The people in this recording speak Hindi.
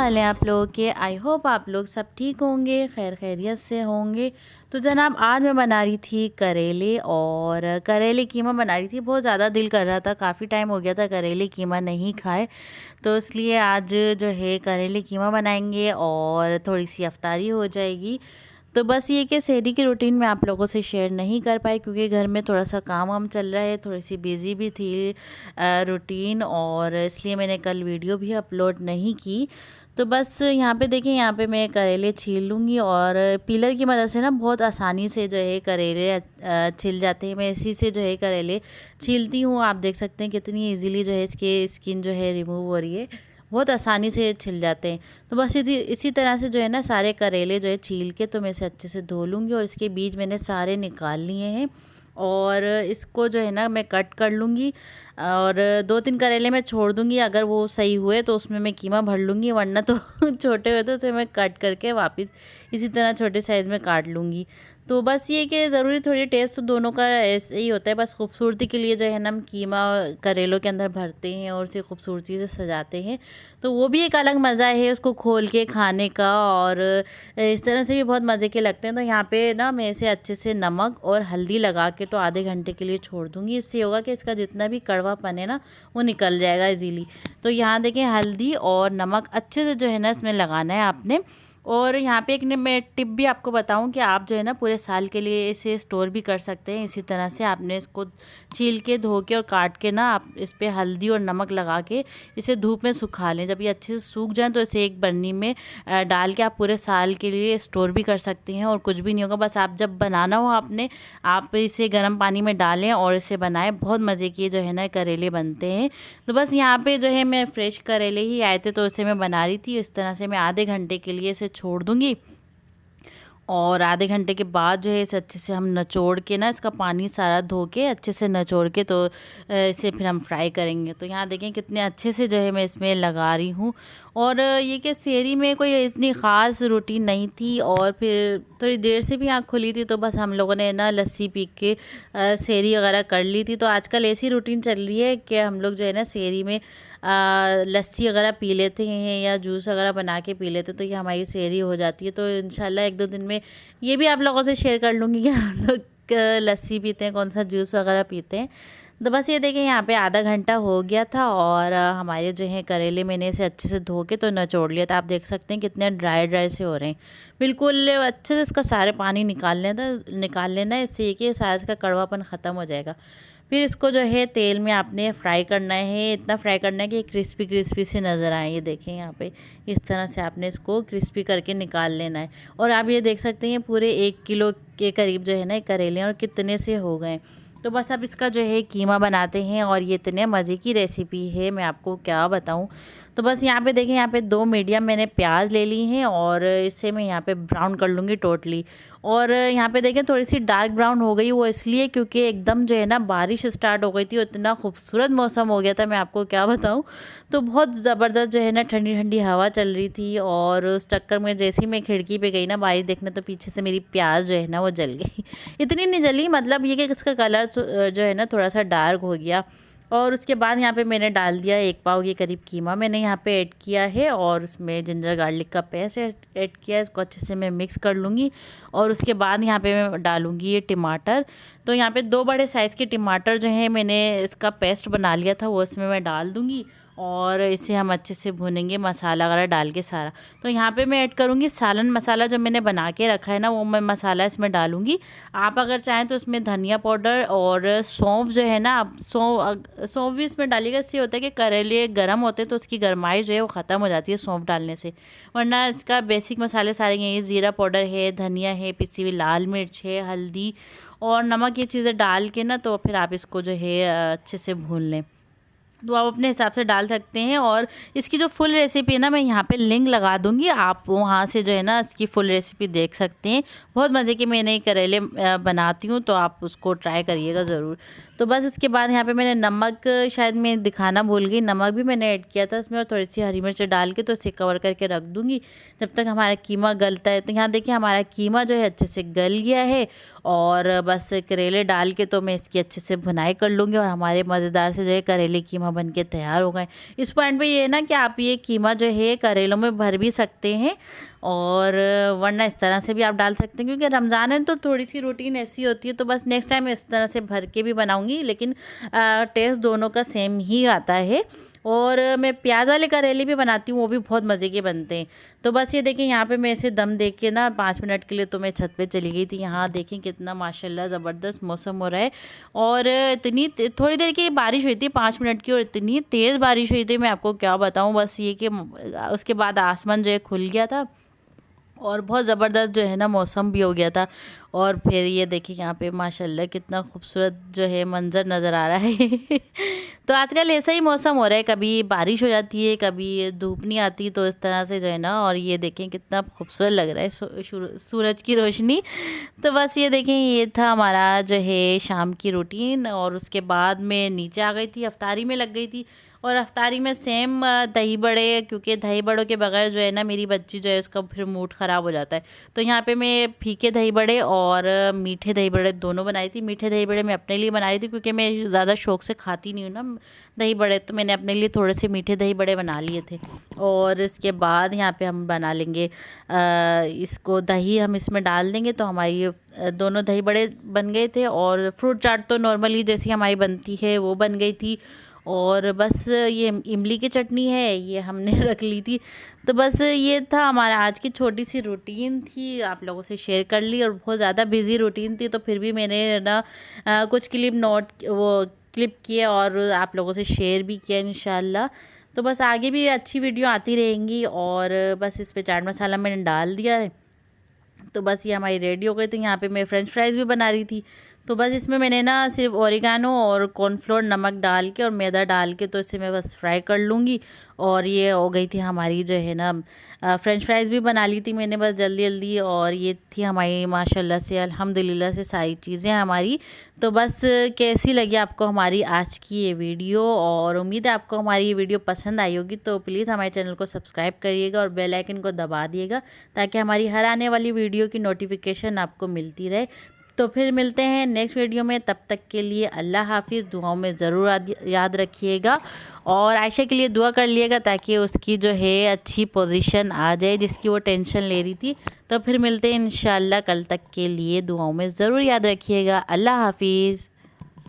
हाल है आप लोगों के। आई होप आप लोग सब ठीक होंगे, खैर खैरियत से होंगे। तो जनाब आज मैं बना रही थी करेले और करेले कीमा बना रही थी। बहुत ज़्यादा दिल कर रहा था, काफ़ी टाइम हो गया था करेले कीमा नहीं खाए, तो इसलिए आज जो है करेले कीमा बनाएंगे और थोड़ी सी अफ्तारी हो जाएगी। तो बस ये कि शहरी की रूटीन में आप लोगों से शेयर नहीं कर पाई क्योंकि घर में थोड़ा सा काम वाम चल रहा है, थोड़ी सी बिज़ी भी थी रूटीन, और इसलिए मैंने कल वीडियो भी अपलोड नहीं की। तो बस यहाँ पे देखिए, यहाँ पे मैं करेले छील लूँगी और पीलर की मदद से ना बहुत आसानी से जो है करेले छिल जाते हैं। मैं इसी से जो है करेले छीलती हूँ। आप देख सकते हैं कितनी इजीली जो है इसके स्किन जो है रिमूव हो रही है, बहुत आसानी से छिल जाते हैं। तो बस इसी तरह से जो है ना सारे करेले जो है छील के तो मैं इसे अच्छे से धो लूँगी और इसके बीज मैंने सारे निकाल लिए हैं और इसको जो है ना मैं कट कर लूँगी और 2-3 करेले मैं छोड़ दूँगी। अगर वो सही हुए तो उसमें मैं कीमा भर लूँगी, वरना तो छोटे हुए तो उसे मैं कट करके वापस इसी तरह छोटे साइज़ में काट लूँगी। तो बस ये कि ज़रूरी थोड़ी टेस्ट तो दोनों का ऐसे ही होता है, बस खूबसूरती के लिए जो है ना हम कीमा करेलों के अंदर भरते हैं और उसे खूबसूरती से सजाते हैं। तो वो भी एक अलग मज़ा है उसको खोल के खाने का, और इस तरह से भी बहुत मज़े के लगते हैं। तो यहाँ पे ना मैं इसे अच्छे से नमक और हल्दी लगा के तो आधे घंटे के लिए छोड़ दूँगी। इससे होगा कि इसका जितना भी कड़वापन है ना वो निकल जाएगा इजीली। तो यहाँ देखें, हल्दी और नमक अच्छे से जो है ना इसमें लगाना है आपने। और यहाँ पे एक मैं टिप भी आपको बताऊं कि आप जो है ना पूरे साल के लिए इसे स्टोर भी कर सकते हैं। इसी तरह से आपने इसको छील के धो के और काट के ना आप इस पे हल्दी और नमक लगा के इसे धूप में सुखा लें। जब ये अच्छे से सूख जाए तो इसे एक बर्नी में डाल के आप पूरे साल के लिए स्टोर भी कर सकते हैं और कुछ भी नहीं होगा। बस आप जब बनाना हो आपने, आप इसे गर्म पानी में डालें और इसे बनाएं। बहुत मज़े के जो है ना करेले बनते हैं। तो बस यहाँ पे जो है मैं फ्रेश करेले ही आए थे तो इसे मैं बना रही थी। इस तरह से मैं आधे घंटे के लिए इसे छोड़ दूँगी और आधे घंटे के बाद जो है इसे अच्छे से हम निचोड़ के ना इसका पानी सारा धो के अच्छे से निचोड़ के तो इसे फिर हम फ्राई करेंगे। तो यहाँ देखें कितने अच्छे से जो है मैं इसमें लगा रही हूँ। और ये कि शहरी में कोई इतनी ख़ास रूटीन नहीं थी और फिर थोड़ी देर से भी आँख खुली थी, तो बस हम लोगों ने ना लस्सी पी के शहरी वगैरह कर ली थी। तो आजकल ऐसी रूटीन चल रही है कि हम लोग जो है ना शहरी में लस्सी वगैरह पी लेते हैं या जूस वगैरह बना के पी लेते हैं, तो ये हमारी शहरी हो जाती है। तो इंशाल्लाह 1-2 दिन में ये भी आप लोगों से शेयर कर लूँगी कि हम लोग लस्सी पीते हैं, कौन सा जूस वगैरह पीते हैं। तो बस ये देखें, यहाँ पे आधा घंटा हो गया था और हमारे जो है करेले मैंने इसे अच्छे से धो के तो निचोड़ लिया था। आप देख सकते हैं कितने ड्राई ड्राई से हो रहे हैं, बिल्कुल अच्छे से इसका सारे पानी निकाल लेना है। इससे कि सारा इसका कड़वापन ख़त्म हो जाएगा। फिर इसको जो है तेल में आपने फ्राई करना है, इतना फ्राई करना है कि क्रिस्पी क्रिस्पी से नज़र आए। ये देखें यहाँ पे इस तरह से आपने इसको क्रिस्पी करके निकाल लेना है। और आप ये देख सकते हैं पूरे 1 किलो के करीब जो है ना करेले और कितने से हो गए। तो बस अब इसका जो है कीमा बनाते हैं और ये इतने मज़े की रेसिपी है, मैं आपको क्या बताऊं। तो बस यहाँ पे देखें, यहाँ पे 2 मीडियम मैंने प्याज ले ली हैं और इससे मैं यहाँ पे ब्राउन कर लूँगी टोटली। और यहाँ पे देखें थोड़ी सी डार्क ब्राउन हो गई, वो इसलिए क्योंकि एकदम जो है ना बारिश स्टार्ट हो गई थी, इतना खूबसूरत मौसम हो गया था, मैं आपको क्या बताऊँ। तो बहुत ज़बरदस्त जो है ना ठंडी ठंडी हवा चल रही थी और उस चक्कर में जैसे ही मैं खिड़की पे गई ना बारिश देखने, तो पीछे से मेरी प्याज जो है ना वो जल गई। इतनी नहीं जली, मतलब ये कि इसका कलर जो है ना थोड़ा सा डार्क हो गया। और उसके बाद यहाँ पे मैंने डाल दिया 1 पाव के करीब कीमा मैंने यहाँ पे ऐड किया है और उसमें जिंजर गार्लिक का पेस्ट ऐड किया है। इसको अच्छे से मैं मिक्स कर लूँगी और उसके बाद यहाँ पे मैं डालूँगी ये टमाटर। तो यहाँ पे 2 बड़े साइज़ के टमाटर जो है मैंने इसका पेस्ट बना लिया था वो इसमें मैं डाल दूँगी और इसे हम अच्छे से भूनेंगे मसाला वगैरह डाल के सारा। तो यहाँ पे मैं ऐड करूँगी सालन मसाला जो मैंने बना के रखा है ना, वो मैं मसाला इसमें डालूँगी। आप अगर चाहें तो इसमें धनिया पाउडर और सौंफ जो है ना, आप सौंफ भी इसमें डालिएगा। इससे होता है कि करेले गर्म होते हैं तो उसकी गर्माई जो है वो ख़त्म हो जाती है सौंफ डालने से। वरना इसका बेसिक मसाले सारे यही ज़ीरा पाउडर है, धनिया है, पिसी हुई लाल मिर्च है, हल्दी और नमक, ये चीज़ें डाल के ना तो फिर आप इसको जो है अच्छे से भून लें। तो आप अपने हिसाब से डाल सकते हैं। और इसकी जो फुल रेसिपी है ना मैं यहाँ पे लिंक लगा दूँगी, आप वहाँ से जो है ना इसकी फुल रेसिपी देख सकते हैं। बहुत मज़े के मैंने करेले बनाती हूँ, तो आप उसको ट्राई करिएगा ज़रूर। तो बस उसके बाद यहाँ पे मैंने नमक, शायद मैं दिखाना भूल गई, नमक भी मैंने ऐड किया था इसमें और थोड़ी सी हरी मिर्च डाल के तो इसे कवर करके रख दूँगी जब तक हमारा कीमा गलता है। तो यहाँ देखिए हमारा कीमा जो है अच्छे से गल गया है और बस करेले डाल के तो मैं इसकी अच्छे से भुनाई कर लूँगी और हमारे मज़ेदार से जो है करेले कीमा बन के तैयार हो गए। इस पॉइंट पे ये है ना कि आप ये कीमा जो है करेलों में भर भी सकते हैं और वरना इस तरह से भी आप डाल सकते हैं, क्योंकि रमज़ान है तो थोड़ी सी रूटीन ऐसी होती है। तो बस नेक्स्ट टाइम इस तरह से भर के भी बनाऊँगी, लेकिन टेस्ट दोनों का सेम ही आता है। और मैं प्याज वाले करेले भी बनाती हूँ, वो भी बहुत मज़े के बनते हैं। तो बस ये देखिए यहाँ पे मैं इसे दम दे के ना 5 मिनट के लिए तो मैं छत पे चली गई थी। यहाँ देखें कितना माशाल्लाह ज़बरदस्त मौसम हो रहा है और इतनी थोड़ी देर की बारिश हुई थी 5 मिनट की, और इतनी तेज़ बारिश हुई थी मैं आपको क्या बताऊँ। बस ये कि उसके बाद आसमान जो है खुल गया था और बहुत ज़बरदस्त जो है ना मौसम भी हो गया था। और फिर ये देखिए यहाँ पे माशाल्लाह कितना खूबसूरत जो है मंज़र नज़र आ रहा है। तो आजकल ऐसा ही मौसम हो रहा है, कभी बारिश हो जाती है कभी धूप नहीं आती, तो इस तरह से जो है ना। और ये देखें कितना खूबसूरत लग रहा है सूरज की रोशनी। तो बस ये देखें ये था हमारा जो है शाम की रूटीन। और उसके बाद मैं नीचे आ गई थी, अफ्तारी में लग गई थी। और अफ्तारी में सेम दही बड़े, क्योंकि दही बड़ों के बगैर जो है ना मेरी बच्ची जो है उसका फिर मूड ख़राब हो जाता है। तो यहाँ पे मैं फीके दही बड़े और मीठे दही बड़े दोनों बनाई थी। मीठे दही बड़े मैं अपने लिए बना रही थी क्योंकि मैं ज़्यादा शौक से खाती नहीं हूँ ना दही बड़े, तो मैंने अपने लिए थोड़े से मीठे दही बड़े बना लिए थे। और इसके बाद यहाँ पे हम बना लेंगे इसको, दही हम इसमें डाल देंगे तो हमारी दोनों दही बड़े बन गए थे। और फ्रूट चाट तो नॉर्मली जैसी हमारी बनती है वो बन गई थी। और बस ये इमली की चटनी है ये हमने रख ली थी। तो बस ये था हमारा आज की छोटी सी रूटीन थी, आप लोगों से शेयर कर ली। और बहुत ज़्यादा बिजी रूटीन थी तो फिर भी मैंने ना कुछ क्लिप किए और आप लोगों से शेयर भी किया इंशाल्लाह। तो बस आगे भी अच्छी वीडियो आती रहेंगी। और बस इस पे चाट मसाला मैंने डाल दिया है तो बस ये हमारी रेडी हो गई थी। यहाँ पे मैं फ्रेंच फ्राइज़ भी बना रही थी। तो बस इसमें मैंने ना सिर्फ ओरिगानो और कॉर्नफ्लोर नमक डाल के और मैदा डाल के तो इसे मैं बस फ्राई कर लूँगी। और ये हो गई थी हमारी जो है ना फ्रेंच फ्राइज़ भी बना ली थी मैंने बस जल्दी जल्दी। और ये थी हमारी माशाल्लाह से अल्हम्दुलिल्लाह से सारी चीज़ें हमारी। तो बस कैसी लगी आपको हमारी आज की ये वीडियो, और उम्मीद है आपको हमारी ये वीडियो पसंद आई होगी। तो प्लीज़ हमारे चैनल को सब्सक्राइब करिएगा और बेल आइकन को दबा दिएगा ताकि हमारी हर आने वाली वीडियो की नोटिफिकेशन आपको मिलती रहे। तो फिर मिलते हैं नेक्स्ट वीडियो में, तब तक के लिए अल्लाह हाफिज़। दुआओं में ज़रूर याद रखिएगा और आयशा के लिए दुआ कर लिएगा ताकि उसकी जो है अच्छी पोजीशन आ जाए जिसकी वो टेंशन ले रही थी। तो फिर मिलते हैं इंशाल्लाह, कल तक के लिए दुआओं में ज़रूर याद रखिएगा। अल्लाह हाफिज़।